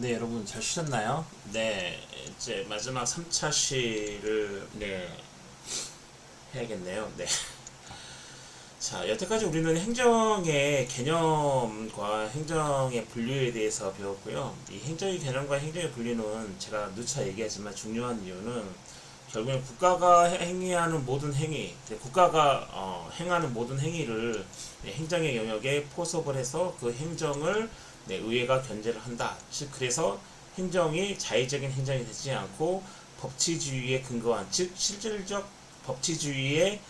네, 여러분 잘 쉬셨나요? 네, 이제 마지막 3차 시를 해야겠네요. 네. 자, 여태까지 우리는 행정의 개념과 행정의 분류에 대해서 배웠고요. 이 행정의 개념과 행정의 분류는 제가 누차 얘기하지만 중요한 이유는 결국엔 국가가 행위하는 모든 행위, 국가가 행하는 모든 행위를 행정의 영역에 포섭을 해서 그 행정을 의회가 견제를 한다. 즉 그래서 행정이 자의적인 행정이 되지 않고 법치주의에 근거한, 즉 실질적 법치주의에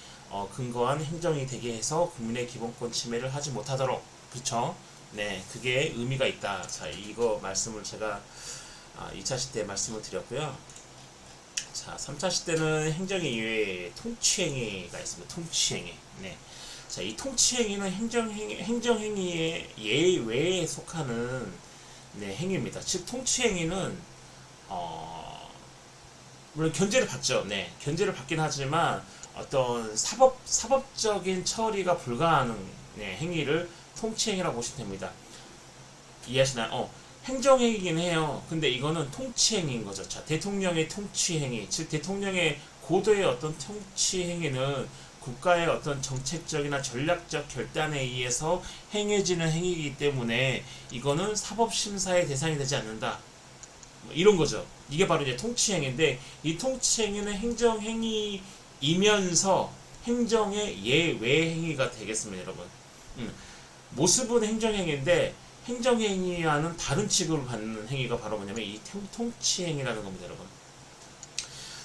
근거한 행정이 되게 해서 국민의 기본권 침해를 하지 못하도록, 그쵸? 네, 그게 의미가 있다. 자, 이거 말씀을 제가 2차 시때 말씀을 드렸고요. 자, 3차 시대는 행정의 이외에 통치행위가 있습니다. 통치행위. 네. 자, 이 통치행위는 행정행위의 예외에 속하는 행위입니다. 즉, 통치행위는, 물론 견제를 받죠. 네. 견제를 받긴 하지만 어떤 사법적인 처리가 불가하는 행위를 통치행위라고 보시면 됩니다. 이해하시나요? 행정행위긴 해요. 근데 이거는 통치행위인 거죠. 자, 대통령의 통치행위, 즉 대통령의 고도의 어떤 통치행위는 국가의 어떤 정책적이나 전략적 결단에 의해서 행해지는 행위이기 때문에 이거는 사법심사의 대상이 되지 않는다. 뭐 이런 거죠. 이게 바로 이제 통치행위인데, 이 통치행위는 행정행위이면서 행정의 예외 행위가 되겠습니다, 여러분. 모습은 행정행위인데 행정행위와는 다른 취급을 받는 행위가 바로 뭐냐면 이 통치행위라는 겁니다, 여러분.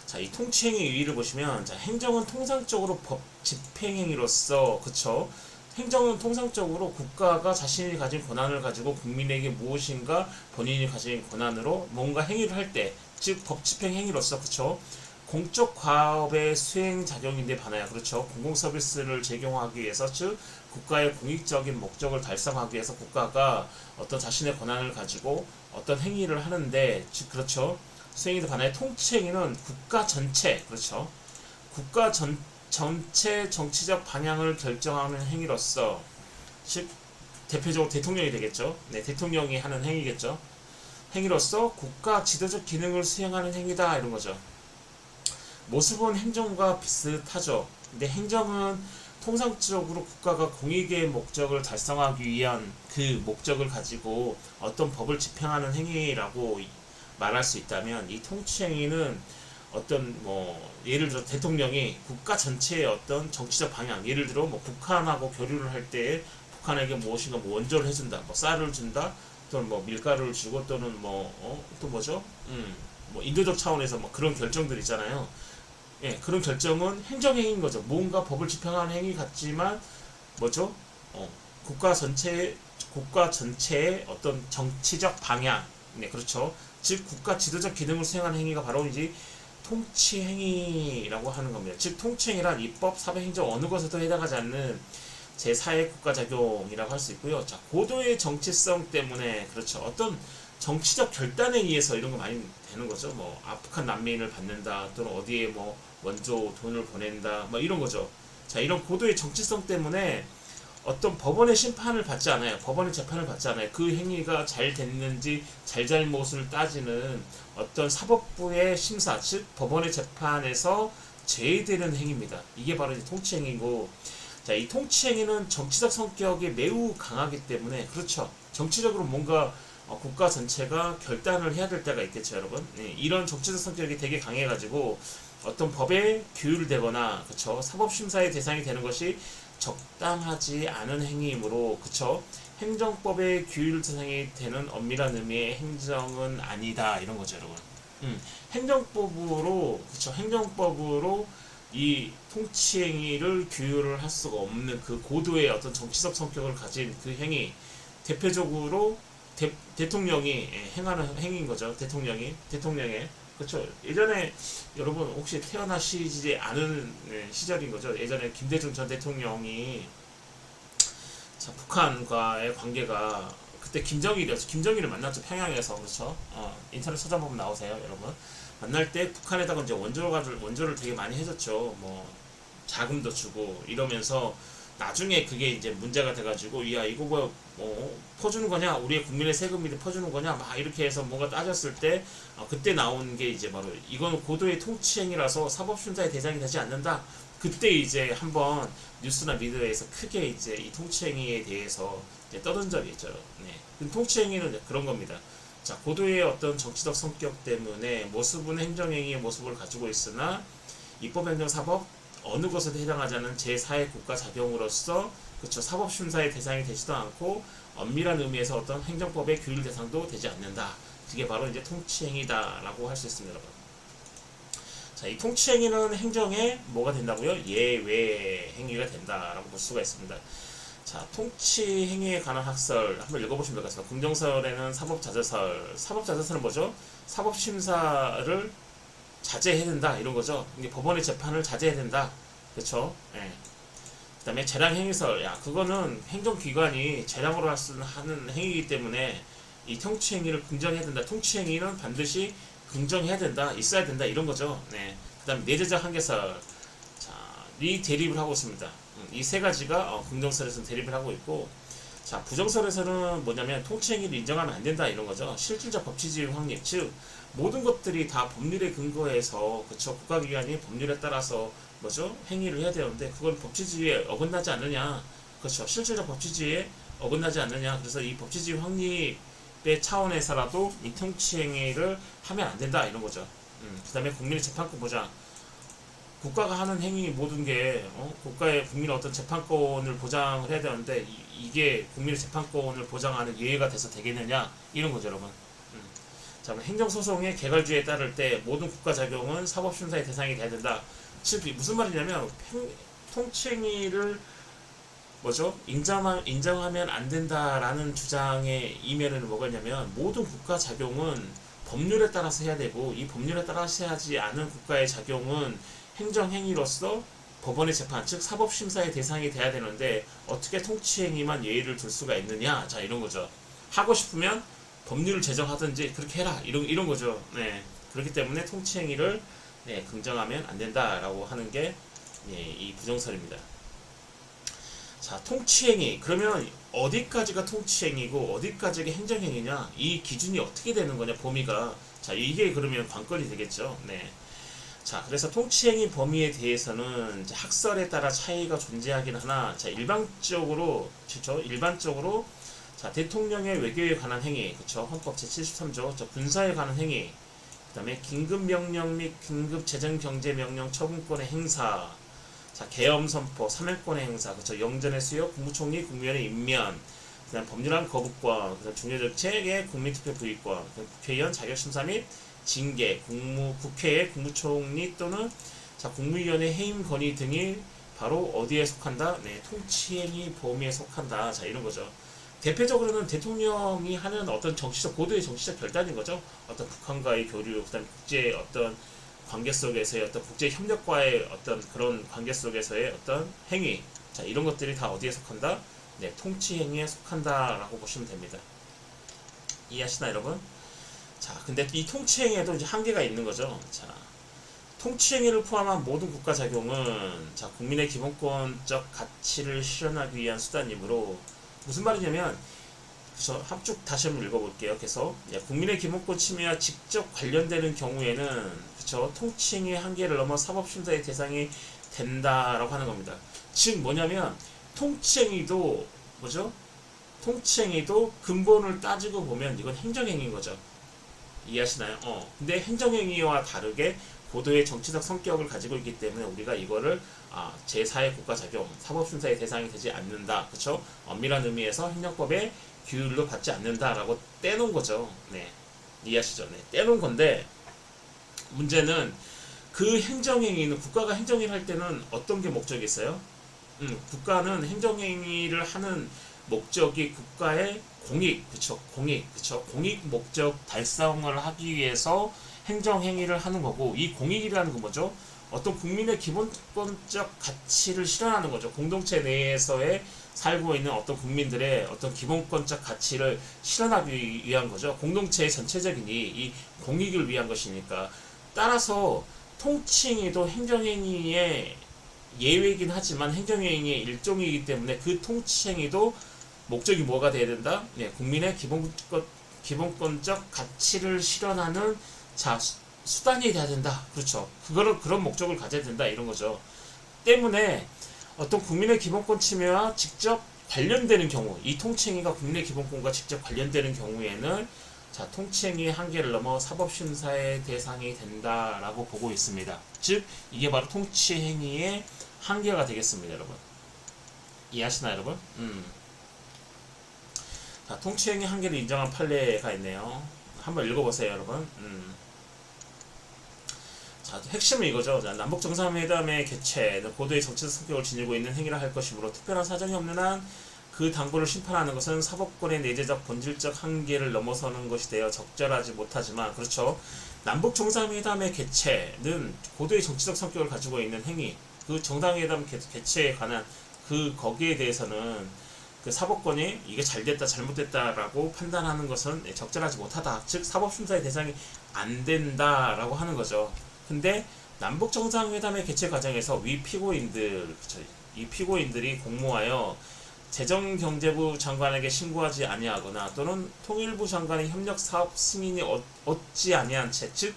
자, 이 통치행위 의의를 보시면, 자, 행정은 통상적으로 법 집행행위로서, 그쵸? 행정은 통상적으로 국가가 자신이 가진 권한을 가지고 국민에게 무엇인가 본인이 가진 권한으로 뭔가 행위를 할 때, 즉 법 집행행위로서, 그쵸? 공적 과업의 수행작용인데 반하여, 그렇죠. 공공서비스를 제공하기 위해서, 즉 국가의 공익적인 목적을 달성하기 위해서 국가가 어떤 자신의 권한을 가지고 어떤 행위를 하는데, 즉 그렇죠. 수행인데 반하여 통치행위는 국가 전체, 그렇죠. 국가 전체 정치적 방향을 결정하는 행위로서, 즉 대표적으로 대통령이 되겠죠. 네, 대통령이 하는 행위겠죠. 행위로서 국가 지도적 기능을 수행하는 행위다, 이런 거죠. 모습은 행정과 비슷하죠. 근데 행정은 통상적으로 국가가 공익의 목적을 달성하기 위한 그 목적을 가지고 어떤 법을 집행하는 행위라고 말할 수 있다면, 이 통치행위는 어떤 예를 들어 대통령이 국가 전체의 어떤 정치적 방향, 예를 들어 북한하고 교류를 할 때 북한에게 무엇인가 원조를 해준다, 쌀을 준다, 또는 밀가루를 주고, 또는 또 뭐죠? 인도적 차원에서 그런 결정들 있잖아요. 예, 그런 결정은 행정행위인 거죠. 뭔가 법을 집행하는 행위 같지만 뭐죠? 국가 전체의 어떤 정치적 방향, 네, 그렇죠. 즉 국가 지도적 기능을 수행하는 행위가 바로 이제 통치행위라고 하는 겁니다. 즉 통치행위란 입법, 사회행정 어느 것에도 해당하지 않는 제4의 국가작용이라고 할 수 있고요. 자, 고도의 정치성 때문에, 그렇죠. 어떤 정치적 결단에 의해서 이런 거 많이 되는 거죠. 북한 난민을 받는다, 또는 어디에 원조 돈을 보낸다, 이런 거죠. 자, 이런 고도의 정치성 때문에 어떤 법원의 심판을 받지 않아요. 법원의 재판을 받지 않아요. 그 행위가 잘 됐는지 잘잘못을 따지는 어떤 사법부의 심사, 즉 법원의 재판에서 제외되는 행위입니다. 이게 바로 이제 통치행위고, 자, 이 통치행위는 정치적 성격이 매우 강하기 때문에, 그렇죠. 정치적으로 뭔가 국가 전체가 결단을 해야 될 때가 있겠죠, 여러분. 네, 이런 정치적 성격이 되게 강해가지고 어떤 법에 규율 되거나, 그쵸, 사법심사의 대상이 되는 것이 적당하지 않은 행위이므로, 그쵸, 행정법의 규율 대상이 되는 엄밀한 의미의 행정은 아니다, 이런 거죠, 여러분. 행정법으로, 그쵸, 행정법으로 이 통치행위를 규율을 할 수가 없는 그 고도의 어떤 정치적 성격을 가진 그 행위, 대표적으로 대통령이 행하는 행위인 거죠. 대통령의, 그렇죠. 예전에 여러분 혹시 태어나시지 않은 시절인 거죠. 예전에 김대중 전 대통령이, 자, 북한과의 관계가, 그때 김정일이었죠. 김정일을 만났죠, 평양에서. 그렇죠. 인터넷 찾아보면 나오세요, 여러분. 만날 때 북한에다가 이제 원조를 되게 많이 해줬죠. 자금도 주고 이러면서 나중에 그게 이제 문제가 돼가지고 야 이거 퍼주는 거냐 우리의 국민의 세금이 퍼주는 거냐 막 이렇게 해서 뭔가 따졌을 때 그때 나온 게 이제 바로 이건 고도의 통치행위라서 사법심사의 대상이 되지 않는다. 그때 이제 한번 뉴스나 미디어에서 크게 이제 이 통치행위에 대해서 이제 떠든 적이 있죠. 네. 그 통치행위는 그런 겁니다. 자, 고도의 어떤 정치적 성격 때문에 모습은 행정행위의 모습을 가지고 있으나 입법행정사법 어느 것에도 해당하지 않은 제4의 국가 작용으로서 그쵸 사법심사의 대상이 되지도 않고 엄밀한 의미에서 어떤 행정법의 규율 대상도 되지 않는다. 그게 바로 이제 통치행위다라고 할 수 있습니다. 자, 이 통치행위는 행정에 뭐가 된다고요? 예외 행위가 된다라고 볼 수가 있습니다. 자, 통치행위에 관한 학설 한번 읽어보시면 될 것 같습니다. 긍정설에는 사법자제설, 사법자제설은 뭐죠? 사법심사를 자제해야 된다 이런 거죠. 이게 법원의 재판을 자제해야 된다. 그렇죠? 예. 그다음에 재량행위설, 야 그거는 행정기관이 재량으로 하는 행위이기 때문에 이 통치행위를 긍정해야 된다. 통치행위는 반드시 긍정해야 된다, 있어야 된다 이런 거죠. 네. 그다음에 내재적 한계설, 자, 이 대립을 하고 있습니다. 이 세 가지가 긍정설에서는 대립을 하고 있고, 자 부정설에서는 뭐냐면 통치행위를 인정하면 안 된다 이런 거죠. 실질적 법치주의 확립, 즉 모든 것들이 다 법률에 근거해서 그쵸 국가기관이 법률에 따라서 뭐죠 행위를 해야 되는데 그건 법치주의에 어긋나지 않느냐, 그렇죠 실질적 법치주의에 어긋나지 않느냐. 그래서 이 법치주의 확립의 차원에서라도 이 통치행위를 하면 안 된다 이런 거죠. 그다음에 국민의 재판권 보장. 국가가 하는 행위 모든 게 국가의 국민의 어떤 재판권을 보장을 해야 되는데 이게 국민의 재판권을 보장하는 예외가 돼서 되겠느냐 이런 거죠, 여러분. 자, 행정소송의 개괄주의에 따를 때 모든 국가 작용은 사법심사의 대상이 돼야 된다. 즉 무슨 말이냐면 통치행위를 뭐죠? 인정하면 안 된다라는 주장의 이면에는 뭐가 있냐면 모든 국가 작용은 법률에 따라서 해야 되고 이 법률에 따라서 하지 않은 국가의 작용은 행정행위로서 법원의 재판, 즉 사법심사의 대상이 돼야 되는데 어떻게 통치행위만 예의를 둘 수가 있느냐, 자 이런 거죠. 하고 싶으면 법률을 제정하든지 그렇게 해라 이런 거죠. 네. 그렇기 때문에 통치행위를 네, 긍정하면 안 된다라고 하는 게 이 부정설입니다. 자, 통치행위 그러면 어디까지가 통치행위고 어디까지가 행정행위냐 이 기준이 어떻게 되는 거냐 범위가. 자, 이게 그러면 관건이 되겠죠. 네. 자, 그래서 통치행위 범위에 대해서는 학설에 따라 차이가 존재하긴 하나, 자, 일반적으로, 자, 대통령의 외교에 관한 행위, 그쵸, 헌법 제73조, 군사에 관한 행위, 그 다음에 긴급명령 및 긴급재정경제명령 처분권의 행사, 자, 계엄선포, 사면권의 행사, 그쵸, 영전의 수요, 국무총리, 국무위원회 임면, 그 다음 법률안 거부권, 그 다음 중요정책의 국민투표 부의권, 국회의원 자격심사 및 징계, 국회의 국무총리 또는 자, 국무위원회 해임 건의 등이 바로 어디에 속한다? 네, 통치행위 범위에 속한다. 자, 이런 거죠. 대표적으로는 대통령이 하는 어떤 고도의 정치적 결단인 거죠. 어떤 북한과의 교류, 그다음 국제 어떤 관계 속에서의 어떤 국제 협력과의 어떤 그런 관계 속에서의 어떤 행위. 자, 이런 것들이 다 어디에 속한다? 네, 통치행위에 속한다라고 보시면 됩니다. 이해하시나 여러분? 자, 근데 이 통치행위에도 이제 한계가 있는 거죠. 자, 통치행위를 포함한 모든 국가 작용은 자, 국민의 기본권적 가치를 실현하기 위한 수단이므로 무슨 말이냐면 그래서 한쭉 다시 한번 읽어볼게요. 그래서 국민의 기본권 침해와 직접 관련되는 경우에는 그쵸 통치행위의 한계를 넘어 사법심사의 대상이 된다라고 하는 겁니다. 즉 뭐냐면 통치행위도 뭐죠? 통치행위도 근본을 따지고 보면 이건 행정행위인 거죠. 이해하시나요? 근데 행정행위와 다르게 고도의 정치적 성격을 가지고 있기 때문에 우리가 이거를 제4의 국가작용, 사법심사의 대상이 되지 않는다. 그쵸? 엄밀한 의미에서 행정법의 규율로 받지 않는다라고 떼놓은 거죠. 네. 이해하시죠? 네. 떼놓은 건데, 문제는 그 행정행위는, 국가가 행정행위를 할 때는 어떤 게 목적이 있어요? 국가는 행정행위를 하는 목적이 국가의 공익, 공익 목적 달성을 하기 위해서 행정행위를 하는 거고, 이 공익이라는 건 뭐죠? 어떤 국민의 기본권적 가치를 실현하는 거죠. 공동체 내에서의 살고 있는 어떤 국민들의 어떤 기본권적 가치를 실현하기 위한 거죠. 공동체의 전체적인 이 공익을 위한 것이니까. 따라서 통치행위도 행정행위의 예외이긴 하지만 행정행위의 일종이기 때문에 그 통치행위도 목적이 뭐가 돼야 된다? 네, 국민의 기본권적 가치를 실현하는 자 수단이 돼야 된다. 그렇죠. 그거를 그런 목적을 가져야 된다 이런 거죠. 때문에 어떤 국민의 기본권 침해와 직접 관련되는 경우, 이 통치행위가 국민의 기본권과 직접 관련되는 경우에는 자 통치행위의 한계를 넘어 사법심사의 대상이 된다라고 보고 있습니다. 즉 이게 바로 통치행위의 한계가 되겠습니다, 여러분. 이해하시나요, 여러분? 자, 통치행위 한계를 인정한 판례가 있네요. 한번 읽어보세요, 여러분. 자, 핵심은 이거죠. 자, 남북정상회담의 개최는 고도의 정치적 성격을 지니고 있는 행위를 할 것이므로 특별한 사정이 없는 한 그 당부를 심판하는 것은 사법권의 내재적 본질적 한계를 넘어서는 것이 되어 적절하지 못하지만 그렇죠. 남북정상회담의 개최는 고도의 정치적 성격을 가지고 있는 행위, 그 정상회담 개최에 관한 그 거기에 대해서는 그 사법권이 이게 잘됐다 잘못됐다라고 판단하는 것은 적절하지 못하다. 즉 사법심사의 대상이 안 된다라고 하는 거죠. 근데 남북정상회담의 개최 과정에서 위 피고인들, 그쵸, 이 피고인들이 공모하여 재정경제부 장관에게 신고하지 아니하거나 또는 통일부 장관의 협력사업 승인이 얻지 아니한 채, 즉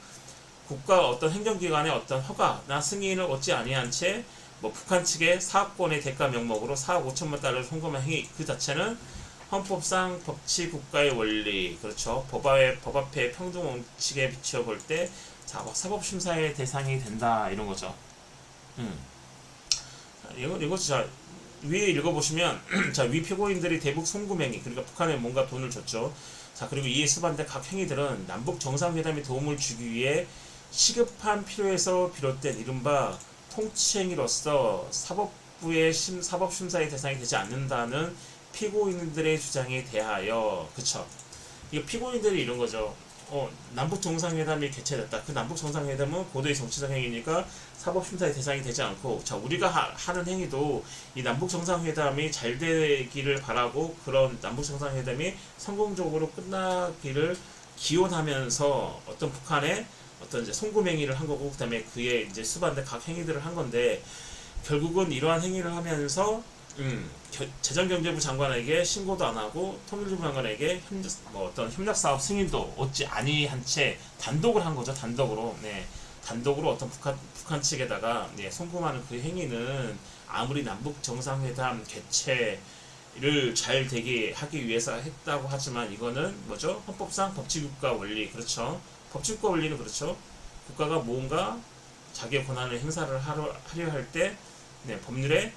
국가 어떤 행정기관의 어떤 허가나 승인을 얻지 아니한 채 뭐 북한 측의 사업권의 대가 명목으로 4억 5천만 달러를 송금한 행위 그 자체는 헌법상 법치 국가의 원리, 그렇죠, 법 앞에 평등 원칙에 비추어 볼 때 자, 사법심사의 대상이 된다 이런 거죠. 이거 자 위에 읽어보시면 자, 위 피고인들이 대북 송금행위, 그러니까 북한에 뭔가 돈을 줬죠. 자, 그리고 이에 수반된 각 행위들은 남북 정상회담에 도움을 주기 위해 시급한 필요에서 비롯된 이른바 통치행위로서 사법부의 사법심사의 대상이 되지 않는다는 피고인들의 주장에 대하여, 그쵸, 이거 피고인들이 이런 거죠. 남북 정상회담이 개최됐다. 그 남북 정상회담은 고도의 정치적 행위니까 사법심사의 대상이 되지 않고, 자, 우리가 하는 행위도 이 남북 정상회담이 잘 되기를 바라고 그런 남북 정상회담이 성공적으로 끝나기를 기원하면서 어떤 북한의 어떤 이제 송금 행위를 한 거고, 그다음에 그에 이제 수반된 각 행위들을 한 건데, 결국은 이러한 행위를 하면서 재정경제부 장관에게 신고도 안 하고 통일부 장관에게 어떤 협력사업 승인도 얻지 아니한 채 단독을 한 거죠. 단독으로. 네. 단독으로 어떤 북한 측에다가 네, 송금하는 그 행위는 아무리 남북 정상회담 개최를 잘 되게 하기 위해서 했다고 하지만 이거는 뭐죠? 헌법상 법치국가 원리, 그렇죠? 법치국가 원리는 그렇죠. 국가가 뭔가 자기의 권한을 행사를 하려 할 때 네, 법률에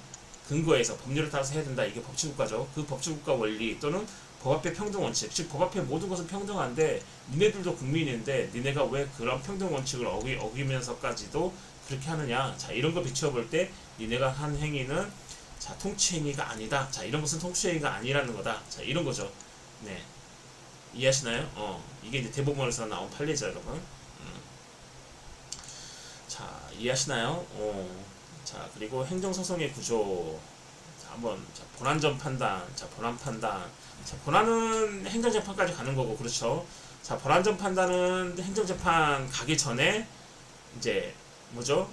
근거에서 법률을 따라서 해야 된다. 이게 법치국가죠. 그 법치국가 원리 또는 법 앞에 평등 원칙, 즉 법 앞에 모든 것은 평등한데 니네들도 국민인데 니네가 왜 그런 평등 원칙을 어기면서까지도 그렇게 하느냐. 자, 이런 거 비추어 볼 때 니네가 한 행위는 자, 통치행위가 아니다. 자, 이런 것은 통치행위가 아니라는 거다. 자, 이런 거죠. 네, 이해하시나요? 이게 이제 대법원에서 나온 판례죠, 여러분. 자, 이해하시나요? 자, 그리고 행정소송의 구조. 자, 한번 본안전 판단. 자, 본안 판단. 자, 본안은 행정재판까지 가는 거고, 그렇죠? 자, 본안전 판단은 행정재판 가기 전에 이제 뭐죠?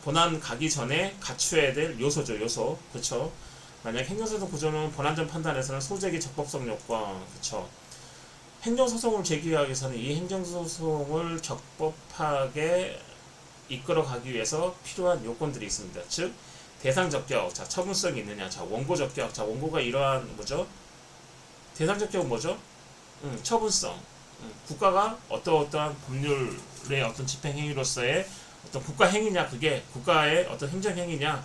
본안 가기 전에 갖춰야 될 요소죠, 요소. 그렇죠? 만약 행정소송 구조는 본안전 판단에서는 소재기 적법성 요건, 그렇죠? 행정소송을 제기하기 위해서는 이 행정소송을 적법하게 이끌어가기 위해서 필요한 요건들이 있습니다. 즉 대상 적격, 자, 처분성이 있느냐, 자, 원고 적격, 자, 원고가 이러한 뭐죠? 대상 적격은 뭐죠? 처분성. 국가가 어떠한 법률의 어떤 집행 행위로서의 어떤 국가 행위냐, 그게 국가의 어떤 행정 행위냐,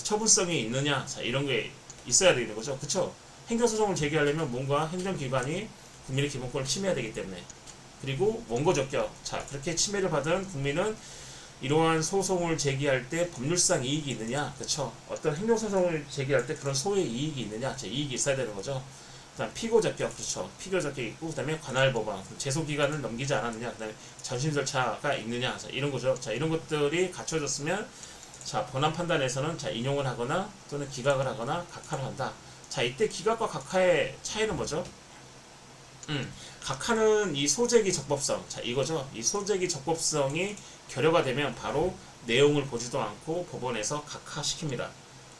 처분성이 있느냐, 자, 이런 게 있어야 되는 거죠. 그렇죠? 행정소송을 제기하려면 뭔가 행정기관이 국민의 기본권을 침해해야 되기 때문에. 그리고 원고 적격, 자, 그렇게 침해를 받은 국민은 이러한 소송을 제기할 때 법률상 이익이 있느냐, 그렇죠? 어떤 행정소송을 제기할 때 그런 소의 이익이 있느냐, 자, 이익이 있어야 되는 거죠. 그다음 피고 적격, 그렇죠? 피고 적격이 있고, 그다음에 관할 법안, 제소 기간을 넘기지 않았느냐, 그다음에 전심 절차가 있느냐, 자, 이런 거죠. 자, 이런 것들이 갖춰졌으면 자, 본안 판단에서는 자, 인용을 하거나 또는 기각을 하거나 각하를 한다. 자, 이때 기각과 각하의 차이는 뭐죠? 각하는 이 소재기 적법성, 자 이거죠. 이 소재기 적법성이 결여가 되면 바로 내용을 보지도 않고 법원에서 각하시킵니다.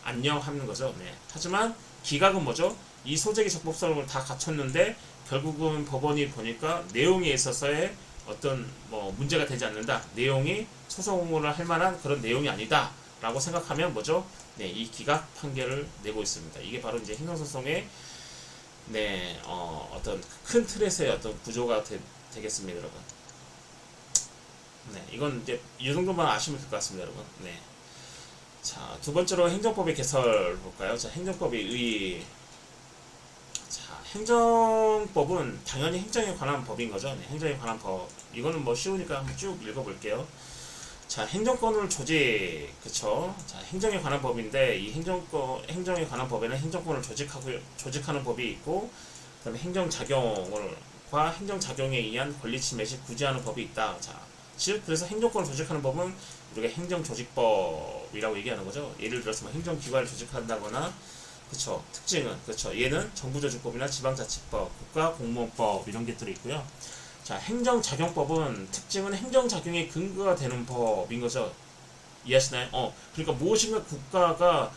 안녕하는 거죠. 네. 하지만 기각은 뭐죠? 이 소재기 적법성을 다 갖췄는데 결국은 법원이 보니까 내용에 있어서의 어떤 뭐 문제가 되지 않는다. 내용이 소송을 할 만한 그런 내용이 아니다. 라고 생각하면 뭐죠? 네, 이 기각 판결을 내고 있습니다. 이게 바로 이제 행정소송의 네, 어떤 큰 틀에서의 어떤 구조가 되겠습니다, 여러분. 네, 이건 이제 이 정도만 아시면 될 것 같습니다, 여러분. 네. 자, 두 번째로 행정법의 개설 볼까요? 자, 행정법의 의. 자, 행정법은 당연히 행정에 관한 법인 거죠. 네, 행정에 관한 법. 이거는 뭐 쉬우니까 한번 쭉 읽어볼게요. 자, 행정권을 조직, 그쵸? 자, 행정에 관한 법인데, 이 행정에 관한 법에는 행정권을 조직하는 법이 있고, 그 다음에 행정작용과 행정작용에 의한 권리침해 시 구제하는 법이 있다. 자, 즉, 그래서 행정권을 조직하는 법은 우리가 행정조직법이라고 얘기하는 거죠. 예를 들어서 뭐 행정기관을 조직한다거나, 그쵸? 특징은, 그쵸? 얘는 정부조직법이나 지방자치법, 국가공무원법, 이런 것들이 있고요. 자, 행정작용법은 특징은 행정작용의 근거가 되는 법인 거죠. 이해하시나요? 그러니까 무엇인가 국가가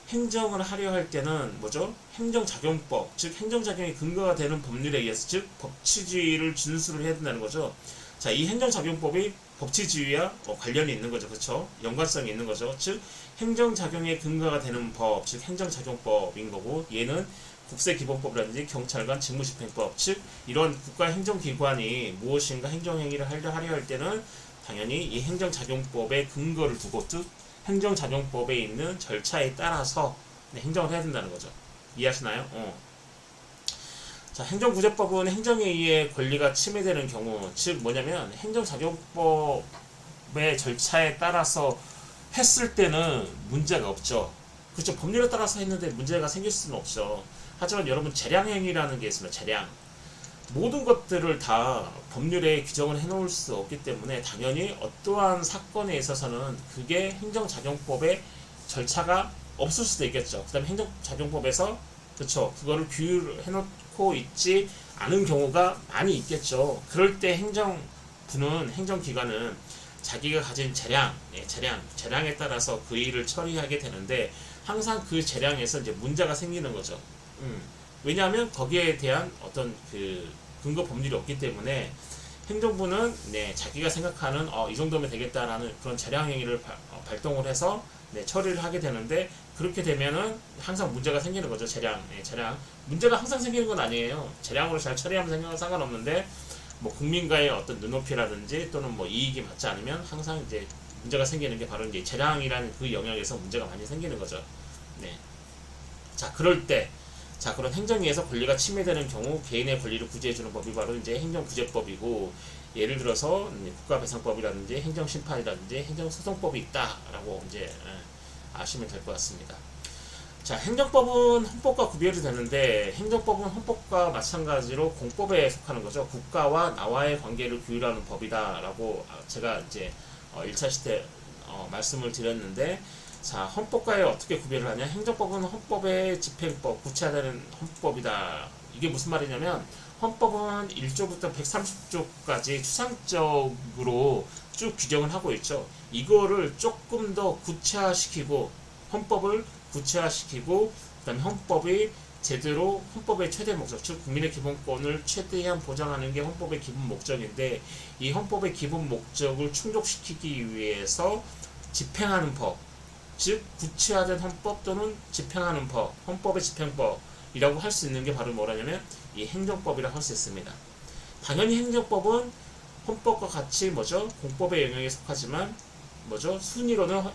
행정을 하려 할 때는 뭐죠? 행정작용법, 즉 행정작용의 근거가 되는 법률에 의해서, 즉 법치주의를 준수를 해야 된다는 거죠. 자, 이 행정작용법이 법치주의와 관련이 있는 거죠. 그렇죠? 연관성이 있는 거죠. 즉 행정작용의 근거가 되는 법, 즉 행정작용법인 거고, 얘는 국세기본법이라든지 경찰관 직무집행법, 즉 이런 국가행정기관이 무엇인가 행정행위를 하려 할 때는 당연히 이 행정작용법의 근거를 두고, 즉 행정작용법에 있는 절차에 따라서 행정을 해야 된다는 거죠. 이해하시나요? 자, 행정구제법은 행정에 의해 권리가 침해되는 경우, 즉 뭐냐면 행정작용법의 절차에 따라서 했을 때는 문제가 없죠. 그렇죠. 법률에 따라서 했는데 문제가 생길 수는 없죠. 하지만 여러분, 재량행위라는 게 있습니다. 재량. 모든 것들을 다 법률에 규정을 해놓을 수 없기 때문에 당연히 어떠한 사건에 있어서는 그게 행정작용법의 절차가 없을 수도 있겠죠. 그 다음에 행정작용법에서 그쵸, 그거를 규율해놓고 있지 않은 경우가 많이 있겠죠. 그럴 때 행정기관은 자기가 가진 재량에 따라서 그 일을 처리하게 되는데, 항상 그 재량에서 이제 문제가 생기는 거죠. 왜냐하면 거기에 대한 어떤 그 근거 법률이 없기 때문에 행정부는 자기가 생각하는 이 정도면 되겠다라는 그런 재량 행위를 발동을 해서 처리를 하게 되는데, 그렇게 되면은 항상 문제가 생기는 거죠. 재량 문제가 항상 생기는 건 아니에요. 재량으로 잘 처리하면 상관없는데, 뭐 국민과의 어떤 눈높이라든지 또는 뭐 이익이 맞지 않으면 항상 이제 문제가 생기는 게 바로 이제 재량이라는 그 영역에서 문제가 많이 생기는 거죠. 네. 자, 그럴 때, 그런 행정위에서 권리가 침해되는 경우 개인의 권리를 구제해주는 법이 바로 이제 행정구제법이고, 예를 들어서 국가배상법이라든지 행정심판이라든지 행정소송법이 있다라고 이제 아시면 될 것 같습니다. 자, 행정법은 헌법과 구별이 되는데, 행정법은 헌법과 마찬가지로 공법에 속하는 거죠. 국가와 나와의 관계를 규율하는 법이다라고 제가 이제 1차 시대 말씀을 드렸는데, 자, 헌법과에 어떻게 구별을 하냐? 행정법은 헌법의 집행법, 구체화되는 헌법이다. 이게 무슨 말이냐면, 헌법은 1조부터 130조까지 추상적으로 쭉 규정을 하고 있죠. 이거를 조금 더 구체화시키고, 헌법을 구체화시키고, 그 다음에 헌법의 최대 목적, 즉 국민의 기본권을 최대한 보장하는 게 헌법의 기본 목적인데, 이 헌법의 기본 목적을 충족시키기 위해서 집행하는 법, 즉 구체화된 헌법 또는 집행하는 법, 헌법의 집행법이라고 할 수 있는 게 바로 뭐라냐면 이 행정법이라고 할 수 있습니다. 당연히 행정법은 헌법과 같이 뭐죠? 공법의 영역에 속하지만 뭐죠? 순위로는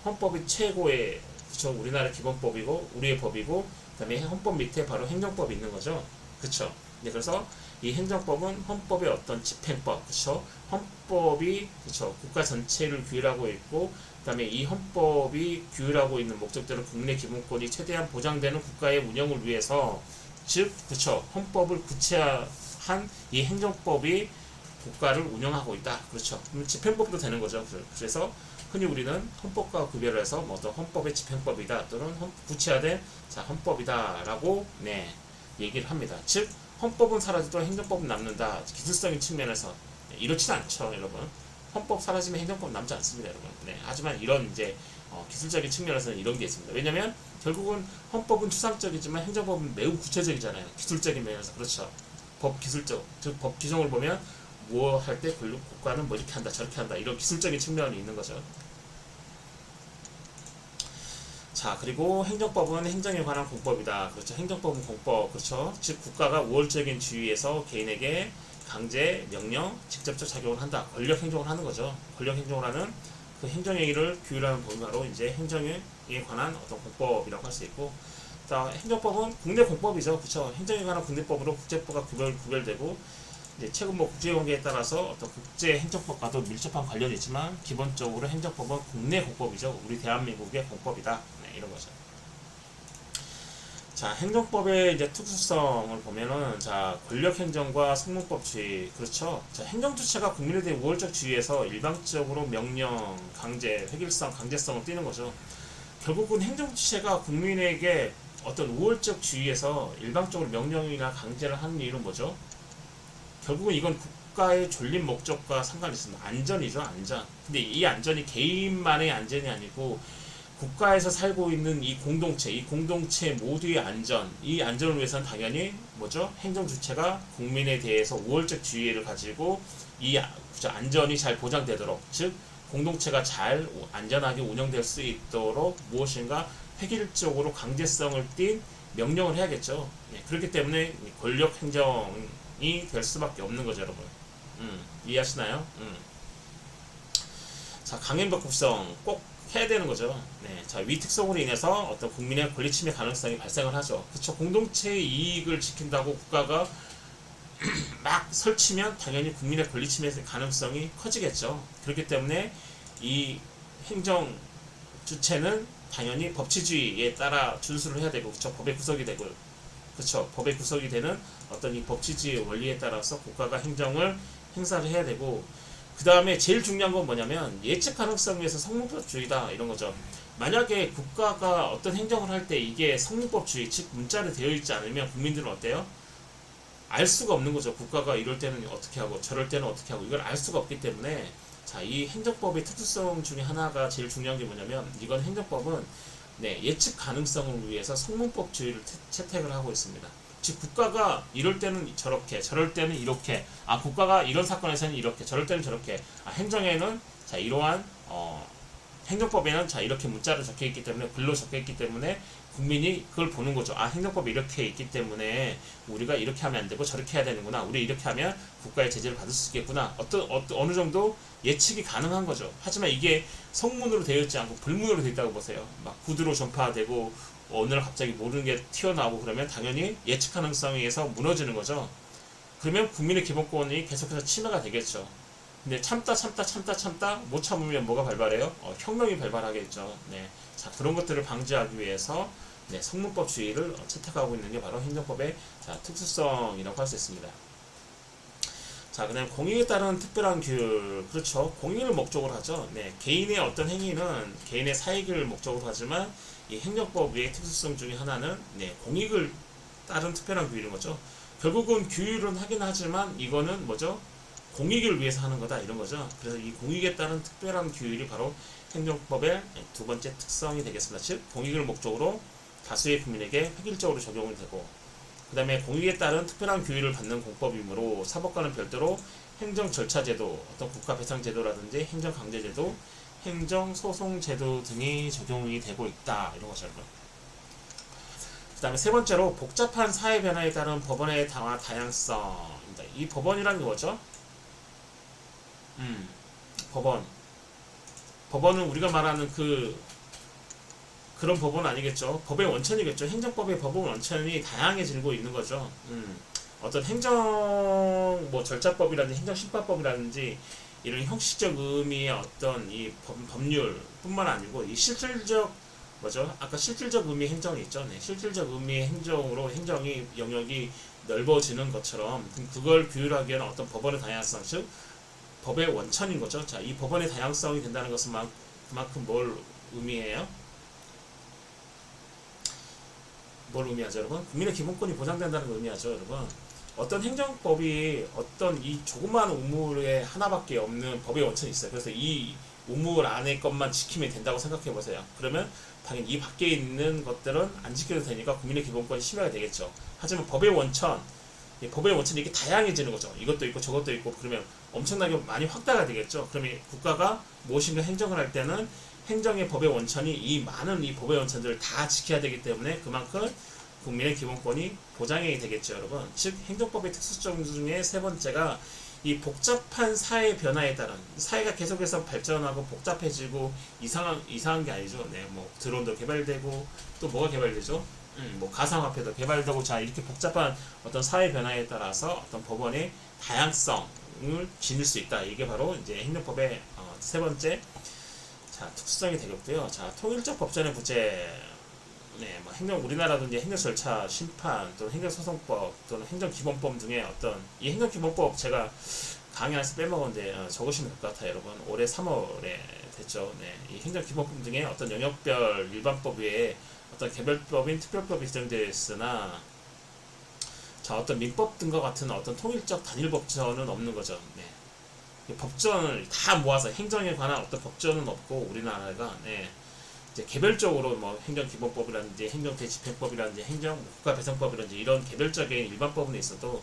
헌법이 최고의, 그쵸? 우리나라 기본법이고 우리의 법이고, 그다음에 헌법 밑에 바로 행정법이 있는 거죠. 그쵸? 네, 그래서 이 행정법은 헌법의 어떤 집행법, 그쵸? 헌법이 그쵸? 국가 전체를 규율하고 있고, 그다음에 이 헌법이 규율하고 있는 목적대로 국민의 기본권이 최대한 보장되는 국가의 운영을 위해서, 즉 그쵸? 헌법을 구체화한 이 행정법이 국가를 운영하고 있다. 그렇죠. 그럼 집행법도 되는 거죠. 그래서 흔히 우리는 헌법과 구별을 해서 뭐 어떤 헌법의 집행법이다 또는 구체화된 헌법이다라고 얘기를 합니다. 즉 헌법은 사라져도 행정법은 남는다. 기술적인 측면에서 이렇지는 않죠, 여러분. 헌법 사라지면 행정법 남지 않습니다, 여러분. 네, 하지만 이런 이제 기술적인 측면에서는 이런 게 있습니다. 왜냐하면 결국은 헌법은 추상적이지만 행정법은 매우 구체적이잖아요. 기술적인 면에서 그렇죠. 법 기술적, 즉 법 규정을 보면 뭐 할 때 국가는 뭐 이렇게 한다, 저렇게 한다 이런 기술적인 측면이 있는 거죠. 자, 그리고 행정법은 행정에 관한 공법이다. 그렇죠. 행정법은 공법. 그렇죠. 즉 국가가 우월적인 지위에서 개인에게 강제, 명령, 직접적 작용을 한다. 권력 행정을 하는 거죠. 권력 행정을 하는 그 행정행위를 규율하는 법이 바로 이제 행정에 관한 어떤 공법이라고 할 수 있고, 자, 행정법은 국내 공법이죠. 그렇죠. 행정에 관한 국내법으로 국제법과 구별되고, 이제 최근 뭐 국제관계에 따라서 어떤 국제 행정법과도 밀접한 관련이 있지만 기본적으로 행정법은 국내 공법이죠. 우리 대한민국의 공법이다. 네, 이런 거죠. 자, 행정법의 이제 특수성을 보면은 자, 권력 행정과 성문법주의 그렇죠. 자, 행정 주체가 국민에 대해 우월적 지위에서 일방적으로 명령, 강제, 획일성, 강제성을 띠는 거죠. 결국은 행정 주체가 국민에게 어떤 우월적 지위에서 일방적으로 명령이나 강제를 하는 이유는 뭐죠? 결국은 이건 국가의 존립 목적과 상관이 있습니다. 안전이죠, 안전. 근데 이 안전이 개인만의 안전이 아니고 국가에서 살고 있는 이 공동체 모두의 안전, 이 안전을 위해서는 당연히 뭐죠? 행정 주체가 국민에 대해서 우월적 지위를 가지고 이 안전이 잘 보장되도록, 즉 공동체가 잘 안전하게 운영될 수 있도록 무엇인가 획일적으로 강제성을 띤 명령을 해야겠죠. 그렇기 때문에 권력 행정이 될 수밖에 없는 거죠, 여러분. 이해하시나요? 자, 강행법국성 꼭 해야 되는 거죠. 네, 자, 위 특성으로 인해서 어떤 국민의 권리 침해 가능성이 발생을 하죠. 그렇죠. 공동체의 이익을 지킨다고 국가가 막 설치면 당연히 국민의 권리 침해 가능성이 커지겠죠. 그렇기 때문에 이 행정 주체는 당연히 법치주의에 따라 준수를 해야 되고, 그렇죠. 법의 구성이 되고, 그렇죠. 법의 구성이 되는 어떤 이 법치주의 원리에 따라서 국가가 행정을 행사를 해야 되고, 그 다음에 제일 중요한 건 뭐냐면 예측 가능성 위에서 성문법주의다 이런 거죠. 만약에 국가가 어떤 행정을 할 때 이게 성문법주의, 즉 문자로 되어 있지 않으면 국민들은 어때요? 알 수가 없는 거죠. 국가가 이럴 때는 어떻게 하고 저럴 때는 어떻게 하고 이걸 알 수가 없기 때문에, 자, 이 행정법의 특수성 중에 하나가 제일 중요한 게 뭐냐면 이건 행정법은 네, 예측 가능성을 위해서 성문법주의를 채택을 하고 있습니다. 즉 국가가 이럴 때는 저렇게, 저럴 때는 이렇게, 아 국가가 이런 사건에서는 이렇게, 저럴 때는 저렇게, 아 행정에는 자 이러한 행정법에는 자 이렇게 문자로 적혀 있기 때문에, 글로 적혀 있기 때문에 국민이 그걸 보는 거죠. 아 행정법이 이렇게 있기 때문에 우리가 이렇게 하면 안 되고 저렇게 해야 되는구나. 우리 이렇게 하면 국가의 제재를 받을 수 있겠구나. 어느 정도 예측이 가능한 거죠. 하지만 이게 성문으로 되어 있지 않고 불문으로 되어 있다고 보세요. 막 구두로 전파되고 어느 날 갑자기 모르는 게 튀어나오고 그러면 당연히 예측 가능성에 의해서 무너지는 거죠. 그러면 국민의 기본권이 계속해서 침해가 되겠죠. 근데 참다 못 참으면 뭐가 발발해요? 혁명이 발발하겠죠. 네. 자, 그런 것들을 방지하기 위해서 네, 성문법주의를 채택하고 있는 게 바로 행정법의 특수성이라고 할 수 있습니다. 자, 그다음 공익에 따른 특별한 규율. 그렇죠. 공익을 목적으로 하죠. 네, 개인의 어떤 행위는 개인의 사익을 목적으로 하지만 이 행정법의 특수성 중에 하나는 네, 공익을 따른 특별한 규율인 거죠. 결국은 규율은 하긴 하지만 이거는 뭐죠? 공익을 위해서 하는 거다 이런 거죠. 그래서 이 공익에 따른 특별한 규율이 바로 행정법의 두 번째 특성이 되겠습니다. 즉 공익을 목적으로 다수의 국민에게 획일적으로 적용이 되고, 그 다음에 공익에 따른 특별한 규율을 받는 공법이므로 사법과는 별도로 행정절차제도, 어떤 국가배상제도라든지 행정강제제도, 행정소송제도 등이 적용이 되고 있다 이런 거죠. 그 다음에 세 번째로 복잡한 사회 변화에 따른 법원의 다양성입니다. 이 법원이란 게 뭐죠? 법원은 우리가 말하는 그런 법원 아니겠죠. 법의 원천이겠죠. 행정법의 법원 원천이 다양해지고 있는 거죠. 어떤 행정 절차법이라든지 행정심판법이라든지 이런 형식적 의미의 어떤 이 법률뿐만 아니고 이 실질적 아까 실질적 의미의 행정이 있죠. 네, 실질적 의미의 행정으로 행정이 영역이 넓어지는 것처럼 그걸 규율하기 위한 어떤 법원의 다양성, 즉 법의 원천인 거죠. 자, 이 법원의 다양성이 된다는 것은 그만큼 뭘 의미해요? 뭘 의미하죠, 여러분? 국민의 기본권이 보장된다는 걸 의미하죠, 여러분. 어떤 행정법이 어떤 이 조그마한 우물에 하나밖에 없는 법의 원천이 있어요. 그래서 이 우물 안에 것만 지키면 된다고 생각해 보세요. 그러면 당연히 이 밖에 있는 것들은 안 지켜도 되니까 국민의 기본권이 침해가 되겠죠. 하지만 법의 원천, 이 법의 원천이 이게 다양해지는 거죠. 이것도 있고 저것도 있고 그러면 엄청나게 많이 확대가 되겠죠. 그러면 국가가 무엇인가 행정을 할 때는 행정의 법의 원천이 이 많은 이 법의 원천들을 다 지켜야 되기 때문에 그만큼 국민의 기본권이 보장이 되겠죠, 여러분. 즉 행정법의 특수점 중에 세 번째가 이 복잡한 사회 변화에 따른 사회가 계속해서 발전하고 복잡해지고 이상한 게 아니죠. 네, 뭐 드론도 개발되고 또 뭐가 개발되죠? 뭐 가상화폐도 개발되고 자 이렇게 복잡한 어떤 사회 변화에 따라서 어떤 법원의 다양성을 지닐 수 있다. 이게 바로 이제 행정법의 세 번째 자 특수성이 되겠고요. 자 통일적 법전의 부재 네, 뭐 우리나라도 이제 행정 절차 심판 또는 행정소송법 또는 행정기본법 등의 어떤 이 행정기본법 제가 강의 안에서 빼먹었는데 적으시면 될 것 같아요, 여러분. 올해 3월에 됐죠. 네, 이 행정기본법 등의 어떤 영역별 일반법 외에 어떤 개별법인 특별법이 지정되어 있으나 자 어떤 민법 등과 같은 어떤 통일적 단일 법전은 없는 거죠. 네. 법전을 다 모아서 행정에 관한 어떤 법전은 없고 우리나라가 네. 이제 개별적으로 뭐 행정기본법이라든지 행정대집행법이라든지 행정국가배상법이라든지 이런 개별적인 일반법은 있어도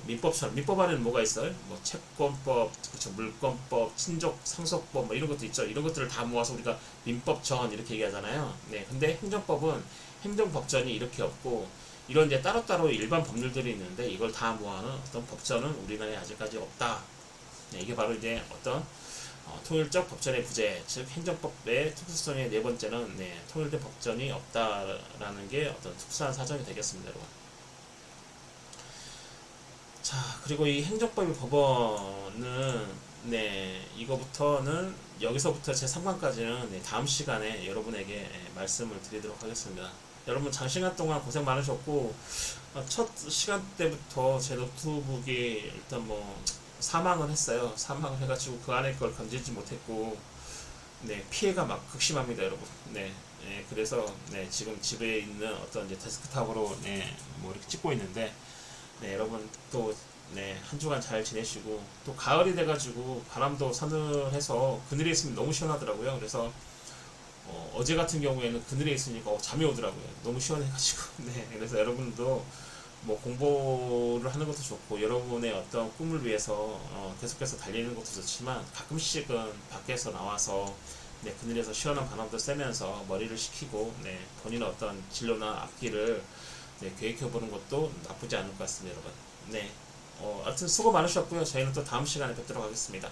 민법처럼 민법 안에는 뭐가 있어요? 뭐 채권법, 그렇죠, 물권법, 친족 상속법 뭐 이런 것도 있죠. 이런 것들을 다 모아서 우리가 민법전 이렇게 얘기하잖아요. 네, 근데 행정법은 행정법전이 이렇게 없고 이런 이제 따로따로 일반 법률들이 있는데 이걸 다 모아놓은 어떤 법전은 우리나라에 아직까지 없다. 네, 이게 바로 이제 어떤 통일적 법전의 부재, 즉 행정법의 특수성의 네 번째는 네, 통일된 법전이 없다라는 게 어떤 특수한 사정이 되겠습니다, 여러분. 자, 그리고 이 행정법의 법원은 네, 이거부터는 여기서부터 제 3강까지는 네, 다음 시간에 여러분에게 말씀을 드리도록 하겠습니다. 여러분 장시간 동안 고생 많으셨고 첫 시간 때부터 제 노트북이 일단 뭐 사망을 했어요. 사망을 해가지고 그 안에 걸 건지지 못했고, 네, 피해가 막 극심합니다, 여러분. 네, 네 그래서, 네, 지금 집에 있는 어떤 이제 데스크탑으로, 네, 뭐 이렇게 찍고 있는데, 네, 여러분 또, 네, 한 주간 잘 지내시고, 또 가을이 돼가지고 바람도 서늘해서 그늘에 있으면 너무 시원하더라고요. 그래서, 어제 같은 경우에는 그늘에 있으니까 잠이 오더라고요. 너무 시원해가지고. 네, 그래서 여러분도 뭐 공부를 하는 것도 좋고 여러분의 어떤 꿈을 위해서 계속해서 달리는 것도 좋지만 가끔씩은 밖에서 나와서 네, 그늘에서 시원한 바람도 쐬면서 머리를 식히고 네, 본인의 어떤 진로나 앞길을 네, 계획해 보는 것도 나쁘지 않을 것 같습니다, 여러분. 네, 하여튼 수고 많으셨고요. 저희는 또 다음 시간에 뵙도록 하겠습니다.